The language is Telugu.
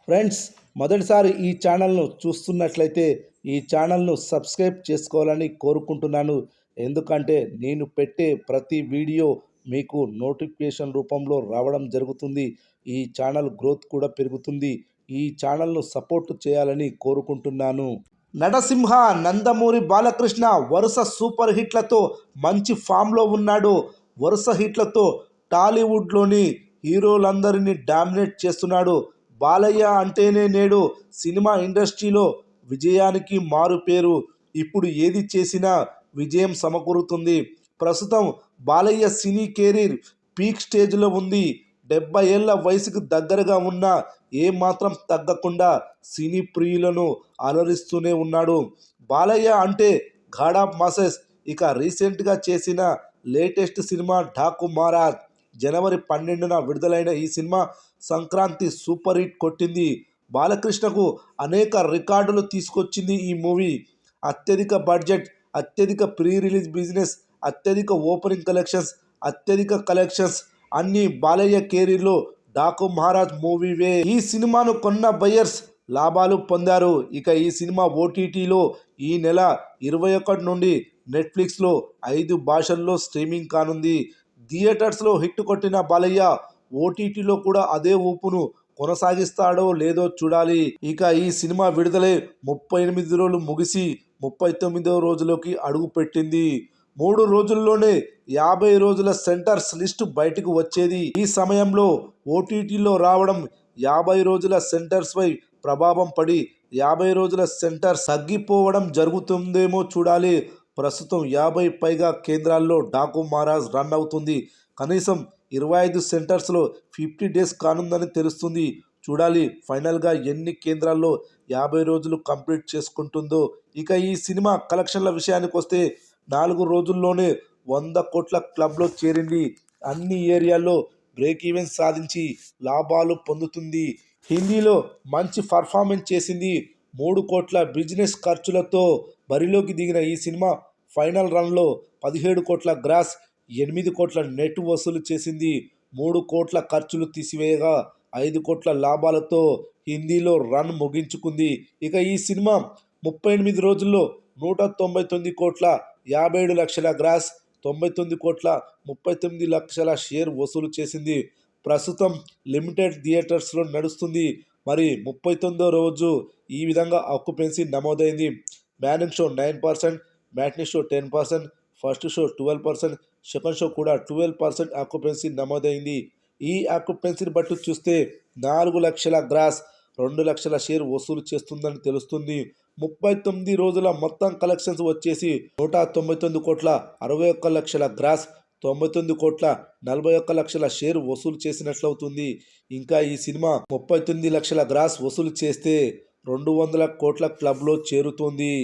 ఫ్రెండ్స్, మొదటిసారి ఈ ఛానల్ను చూస్తున్నట్లయితే ఈ ఛానల్ను సబ్స్క్రైబ్ చేసుకోవాలని కోరుకుంటున్నాను. ఎందుకంటే నేను పెట్టే ప్రతి వీడియో మీకు నోటిఫికేషన్ రూపంలో రావడం జరుగుతుంది. ఈ ఛానల్ గ్రోత్ కూడా పెరుగుతుంది. ఈ ఛానల్ను సపోర్ట్ చేయాలని కోరుకుంటున్నాను. నటసింహ నందమూరి బాలకృష్ణ వరుస సూపర్ హిట్లతో మంచి ఫామ్లో ఉన్నాడు. వరుస హిట్లతో టాలీవుడ్లోని హీరోలందరినీ డామినేట్ చేస్తున్నాడు. బాలయ్య అంటేనే నేడు సినిమా ఇండస్ట్రీలో విజయానికి మారు పేరు. ఇప్పుడు ఏది చేసినా విజయం సమకూరుతుంది. ప్రస్తుతం బాలయ్య సినీ కెరీర్ పీక్ స్టేజ్లో ఉంది. 70 ఏళ్ల వయసుకు దగ్గరగా ఉన్న ఏమాత్రం తగ్గకుండా సినీ ప్రియులను అలరిస్తూనే ఉన్నాడు. బాలయ్య అంటే గాడ్ ఆఫ్ మాసెస్. ఇక రీసెంట్గా చేసిన లేటెస్ట్ సినిమా ఠాకు మహారాజ్ జనవరి 12న విడుదలైన ఈ సినిమా సంక్రాంతి సూపర్ హిట్ కొట్టింది. బాలకృష్ణకు అనేక రికార్డులు తీసుకొచ్చింది ఈ మూవీ. అత్యధిక బడ్జెట్, అత్యధిక ప్రీ రిలీజ్ బిజినెస్, అత్యధిక ఓపెనింగ్ కలెక్షన్స్, అత్యధిక కలెక్షన్స్ అన్ని బాలయ్య కెరీర్లో డాకు మహారాజ్ మూవీవే. ఈ సినిమాను కొన్న బయ్యర్స్ లాభాలు పొందారు. ఇక ఈ సినిమా ఓటీటీలో ఈ నెల 21 నుండి నెట్ఫ్లిక్స్లో 5 భాషల్లో స్ట్రీమింగ్ కానుంది. థియేటర్స్లో హిట్ కొట్టిన బాలయ్య ఓటీటీలో కూడా అదే ఊపును కొనసాగిస్తాడో లేదో చూడాలి. ఇక ఈ సినిమా విడుదలై 38 రోజులు ముగిసి 39వ రోజులోకి అడుగు పెట్టింది. 3 రోజుల్లోనే 50 రోజుల సెంటర్స్ లిస్టు బయటకు వచ్చేది. ఈ సమయంలో ఓటీటీలో రావడం 50 రోజుల సెంటర్స్పై ప్రభావం పడి 50 రోజుల సెంటర్స్ తగ్గిపోవడం జరుగుతుందేమో చూడాలి. ప్రస్తుతం 50 పైగా కేంద్రాల్లో డాకు మహారాజ్ రన్ అవుతుంది. కనీసం 25 సెంటర్స్లో 50 డేస్ కానుందని తెలుస్తుంది. చూడాలి ఫైనల్గా ఎన్ని కేంద్రాల్లో 50 రోజులు కంప్లీట్ చేసుకుంటుందో. ఇక ఈ సినిమా కలెక్షన్ల విషయానికి వస్తే 4 రోజుల్లోనే 100 కోట్ల క్లబ్లో చేరింది. అన్ని ఏరియాల్లో బ్రేక్ ఈవెన్ సాధించి లాభాలు పొందుతుంది. హిందీలో మంచి పర్ఫార్మెన్స్ చేసింది. 3 కోట్ల బిజినెస్ ఖర్చులతో బరిలోకి దిగిన ఈ సినిమా ఫైనల్ రన్లో 17 కోట్ల గ్రాస్, 8 కోట్ల నెట్ వసూలు చేసింది. 3 కోట్ల ఖర్చులు తీసివేయగా 5 కోట్ల లాభాలతో హిందీలో రన్ ముగించుకుంది. ఇక ఈ సినిమా 38 రోజుల్లో 199 కోట్ల 57 లక్షల గ్రాస్, 99 కోట్ల 39 లక్షల షేర్ వసూలు చేసింది. ప్రస్తుతం లిమిటెడ్ థియేటర్స్లో నడుస్తుంది. మరి 39వ రోజు ఈ విధంగా ఆక్యుపెన్సీ నమోదైంది. Morning show 9%, matinee show 10%, first show 12%, second show కూడా 12% ఆక్యుపెన్సీ నమోదైంది. ఈ ఆక్యుపెన్సీని బట్టి చూస్తే 4 లక్షల గ్రాస్, 2 లక్షల షేర్ వసూలు చేస్తుందని తెలుస్తుంది. 39 రోజుల మొత్తం కలెక్షన్స్ వచ్చేసి 199 కోట్ల 61 లక్షల గ్రాస్, 99 కోట్ల 41 లక్షల షేర్ వసూలు చేసినట్లవుతుంది. ఇంకా ఈ సినిమా 39 లక్షల గ్రాస్ వసూలు చేస్తే 200 కోట్ల క్లబ్లో చేరుతోంది.